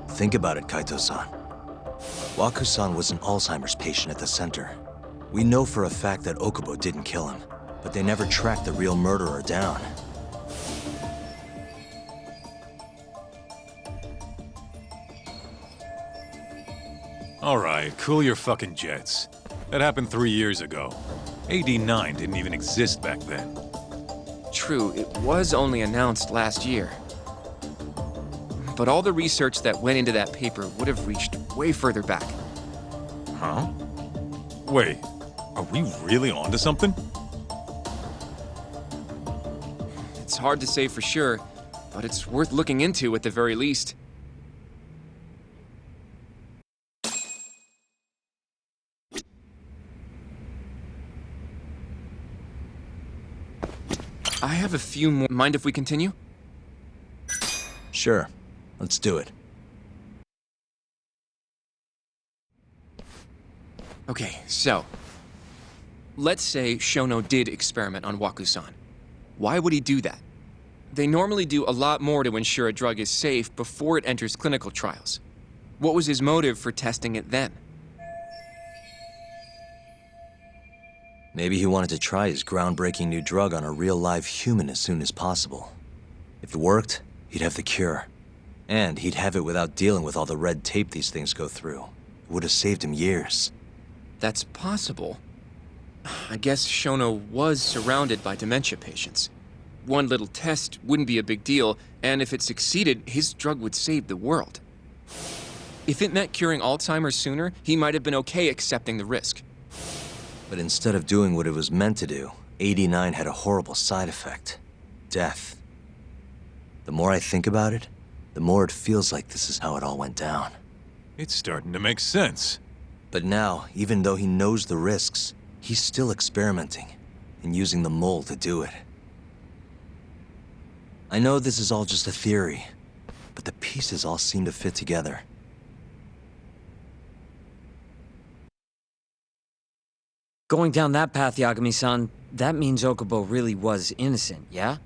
Speaker 2: Think about it, Kaito-san. Waku-san was an Alzheimer's patient at the center. We know for a fact that Okubo didn't kill him, but they never tracked the real murderer down.
Speaker 9: All right, cool your fucking jets. That happened 3 years ago. AD9 didn't even exist back then.
Speaker 16: True, it was only announced last year. but all the research that went into that paper would have reached way further back.
Speaker 9: Huh? Wait, are we really onto something?
Speaker 16: It's hard to say for sure, but it's worth looking into at the very least. I have a few more. Mind if we continue?
Speaker 2: Sure. Let's do it.
Speaker 16: Okay, so let's say Shono did experiment on Waku-san. Why would he do that? They normally do a lot more to ensure a drug is safe before it enters clinical trials. What was his motive for testing it then?
Speaker 2: Maybe he wanted to try his groundbreaking new drug on a real live human as soon as possible. If it worked, he'd have the cure. And he'd have it without dealing with all the red tape these things go through. It would have saved him years.
Speaker 16: That's possible. I guess Shono was surrounded by dementia patients. One little test wouldn't be a big deal, and if it succeeded, his drug would save the world. If it meant curing Alzheimer's sooner, he might have been okay accepting the risk.
Speaker 2: But instead of doing what it was meant to do, 89 had a horrible side effect. Death. The more I think about it, the more it feels like this is how it all went down.
Speaker 9: It's starting to make sense.
Speaker 2: But now, even though he knows the risks, he's still experimenting and using the mole to do it. I know this is all just a theory, but the pieces all seem to fit together.
Speaker 6: Going down that path, Yagami-san, that means Okubo really was innocent, yeah?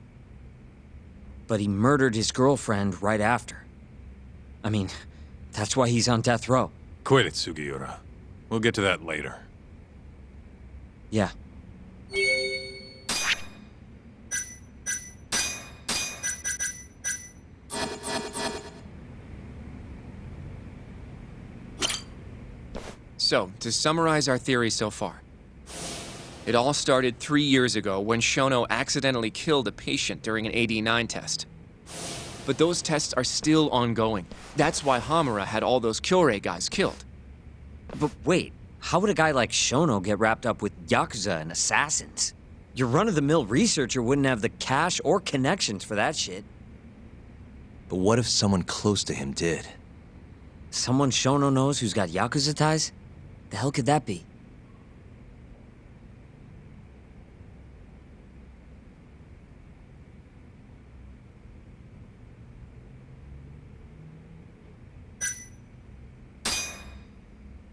Speaker 6: But he murdered his girlfriend right after. I mean, that's why he's on death row.
Speaker 9: Quit it, Sugiura. We'll get to that later.
Speaker 6: Yeah.
Speaker 16: So, to summarize our theory so far. It all started 3 years ago when Shono accidentally killed a patient during an AD9 test. But those tests are still ongoing. That's why Hamura had all those Kyorei guys killed.
Speaker 6: But wait, how would a guy like Shono get wrapped up with Yakuza and assassins? Your run-of-the-mill researcher wouldn't have the cash or connections for that shit.
Speaker 2: But what if someone close to him did?
Speaker 6: Someone Shono knows who's got Yakuza ties? The hell could that be?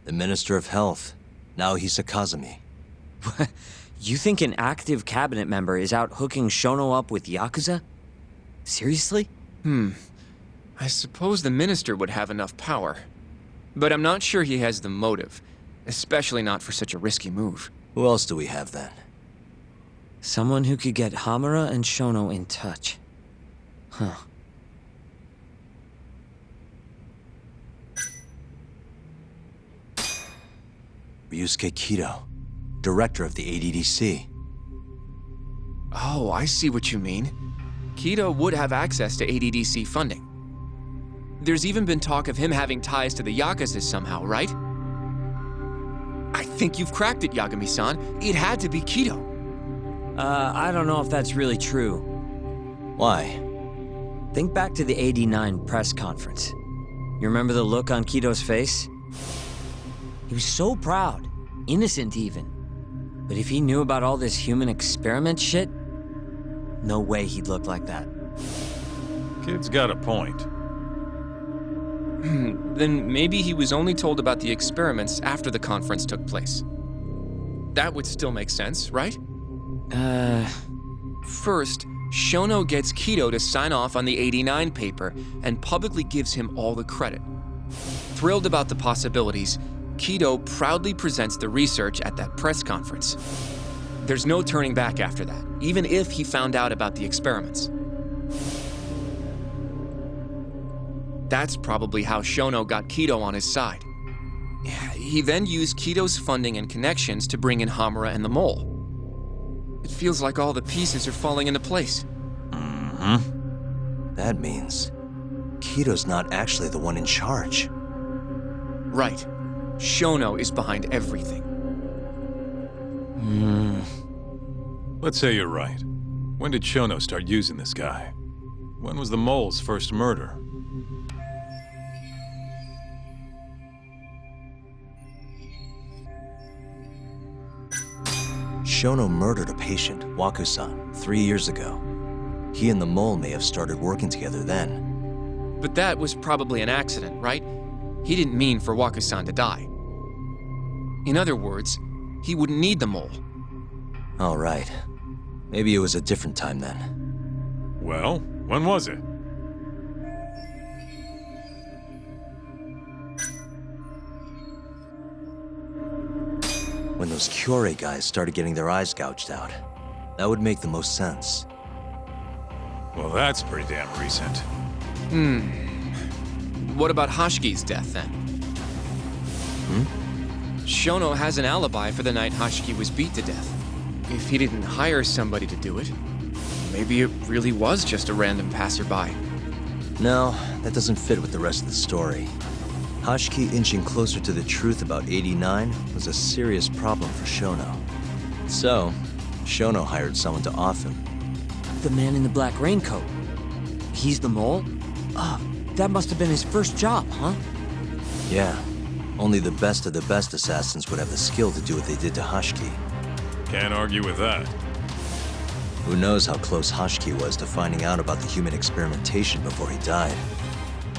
Speaker 2: The Minister of Health. Now he's Kazumi.
Speaker 6: You think an active cabinet member is out hooking Shono up with Yakuza? Seriously?
Speaker 16: I suppose the minister would have enough power. But I'm not sure he has the motive. Especially not for such a risky move.
Speaker 2: Who else do we have then?
Speaker 6: Someone who could get Hamura and Shono in touch. Huh.
Speaker 2: Ryusuke Kido, director of the ADDC.
Speaker 16: Oh, I see what you mean. Kido would have access to ADDC funding. There's even been talk of him having ties to the Yakuza somehow, right? I think you've cracked it, Yagami-san. It had to be Kido.
Speaker 6: I don't know if that's really true.
Speaker 2: Why?
Speaker 6: Think back to the '89 press conference. You remember the look on Kido's face? He was so proud, innocent even. But if he knew about all this human experiment shit, no way he'd look like that.
Speaker 9: Kid's got a point.
Speaker 16: Then maybe he was only told about the experiments after the conference took place. That would still make sense, right? First, Shono gets Kido to sign off on the '89 paper and publicly gives him all the credit. Thrilled about the possibilities, Kido proudly presents the research at that press conference. There's no turning back after that, even if he found out about the experiments. That's probably how Shono got Kido on his side. He then used Kido's funding and connections to bring in Hamura and the Mole. It feels like all the pieces are falling into place.
Speaker 2: That means Kito's not actually the one in charge.
Speaker 16: Right. Shono is behind everything.
Speaker 9: Let's say you're right. When did Shono start using this guy? When was the mole's first murder?
Speaker 2: Shono murdered a patient, Waku-san, 3 years ago. He and the mole may have started working together then.
Speaker 16: But that was probably an accident, right? He didn't mean for Waku-san to die. In other words, he wouldn't need the mole.
Speaker 2: All right. Maybe it was a different time then.
Speaker 9: Well, when was it?
Speaker 2: When those Kyorei guys started getting their eyes gouged out. That would make the most sense.
Speaker 9: Well, that's pretty damn recent.
Speaker 16: What about Hashiki's death, then? Shono has an alibi for the night Hashiki was beat to death. If he didn't hire somebody to do it, maybe it really was just a random passerby.
Speaker 2: No, that doesn't fit with the rest of the story. Hashiki inching closer to the truth about 89 was a serious problem for Shono. So, Shono hired someone to off him.
Speaker 6: The man in the black raincoat. He's the mole? That must have been his first job, huh?
Speaker 2: Yeah. Only the best of the best assassins would have the skill to do what they did to Hashiki.
Speaker 9: Can't argue with that.
Speaker 2: Who knows how close Hashiki was to finding out about the human experimentation before he died.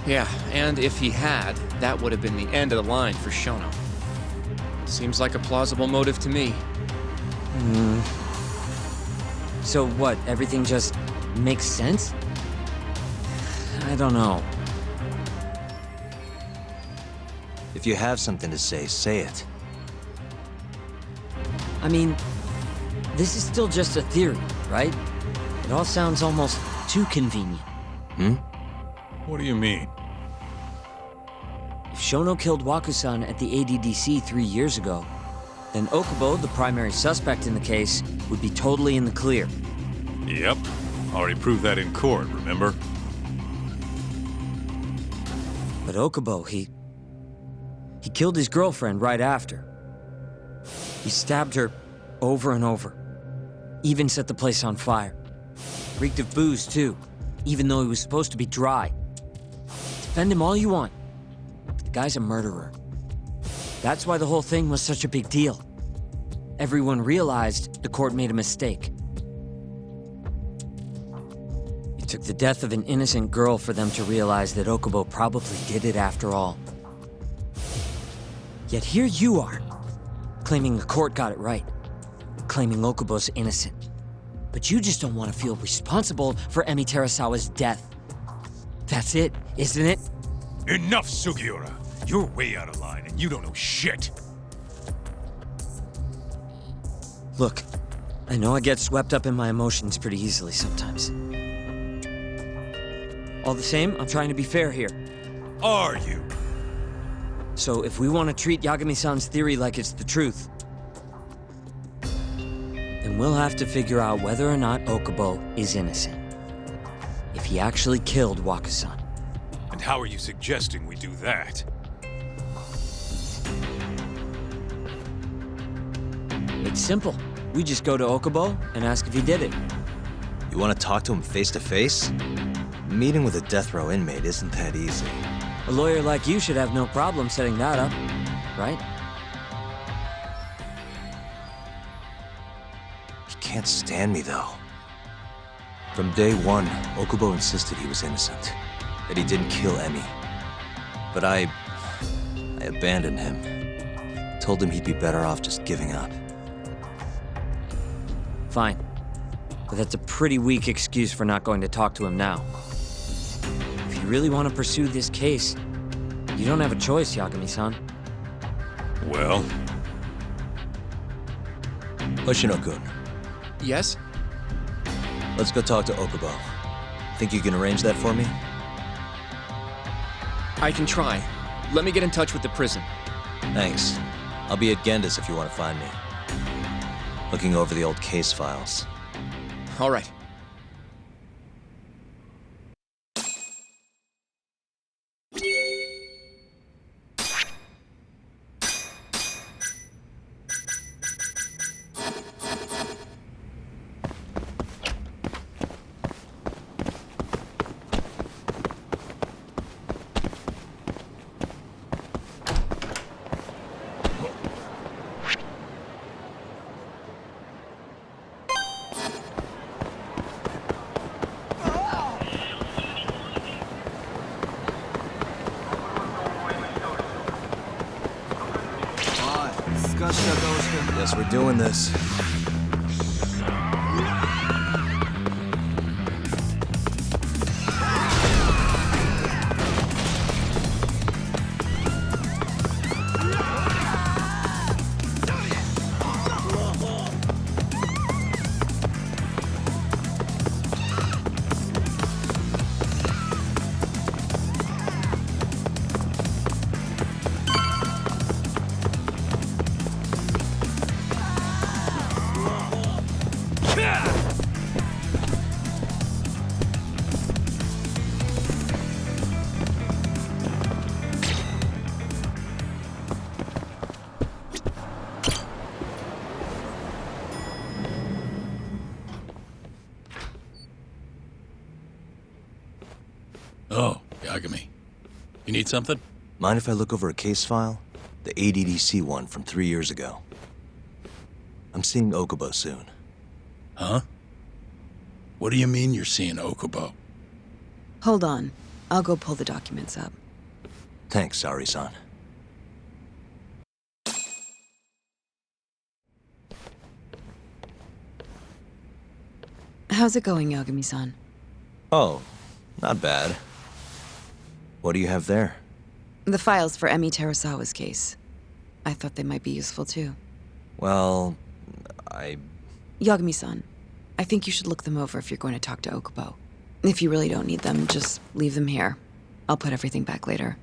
Speaker 16: Yeah, and if he had, that would have been the end of the line for Shono. Seems like a plausible motive to me.
Speaker 6: So what, everything just makes sense? I don't know.
Speaker 2: If you have something to say it.
Speaker 6: I mean, this is still just a theory, right? It all sounds almost too convenient.
Speaker 9: What do you mean?
Speaker 6: If Shono killed Waku-san at the ADDC 3 years ago, then Okubo, the primary suspect in the case, would be totally in the clear.
Speaker 9: Yep. Already proved that in court, remember?
Speaker 6: But Okubo, he killed his girlfriend right after. He stabbed her over and over. Even set the place on fire. Reeked of booze, too, even though he was supposed to be dry. Defend him all you want, but the guy's a murderer. That's why the whole thing was such a big deal. Everyone realized the court made a mistake. It took the death of an innocent girl for them to realize that Okubo probably did it after all. Yet here you are, claiming the court got it right, claiming Okubo's innocent. But you just don't want to feel responsible for Emi Terasawa's death. That's it, isn't it?
Speaker 10: Enough, Sugiura. You're way out of line, and you don't know shit.
Speaker 6: Look, I know I get swept up in my emotions pretty easily sometimes. All the same, I'm trying to be fair here.
Speaker 10: Are you?
Speaker 6: So if we want to treat Yagami-san's theory like it's the truth, then we'll have to figure out whether or not Okubo is innocent. If he actually killed Waku-san.
Speaker 10: And how are you suggesting we do that?
Speaker 6: It's simple. We just go to Okubo and ask if he did it.
Speaker 2: You want to talk to him face to face? Meeting with a death row inmate isn't that easy.
Speaker 6: A lawyer like you should have no problem setting that up, right?
Speaker 2: He can't stand me, though. From day one, Okubo insisted he was innocent, that he didn't kill Emi. But I abandoned him. Told him he'd be better off just giving up.
Speaker 6: Fine. But that's a pretty weak excuse for not going to talk to him now. If you really want to pursue this case, you don't have a choice, Yagami-san.
Speaker 9: Well?
Speaker 2: Hoshino-kun.
Speaker 16: Yes?
Speaker 2: Let's go talk to Okubo. Think you can arrange that for me?
Speaker 16: I can try. Let me get in touch with the prison.
Speaker 2: Thanks. I'll be at Genda's if you want to find me. Looking over the old case files.
Speaker 16: All right.
Speaker 2: Guess we're doing this.
Speaker 14: Oh, Yagami. You need something?
Speaker 2: Mind if I look over a case file? The ADDC one from 3 years ago. I'm seeing Okubo soon.
Speaker 14: Huh? What do you mean you're seeing Okubo?
Speaker 18: Hold on. I'll go pull the documents up.
Speaker 2: Thanks, Sari-san.
Speaker 18: How's it going, Yagami-san?
Speaker 2: Oh, not bad. What do you have there?
Speaker 18: The files for Emi Terasawa's case. I thought they might be useful too.
Speaker 2: Well,
Speaker 18: Yagami-san, I think you should look them over if you're going to talk to Okubo. If you really don't need them, just leave them here. I'll put everything back later.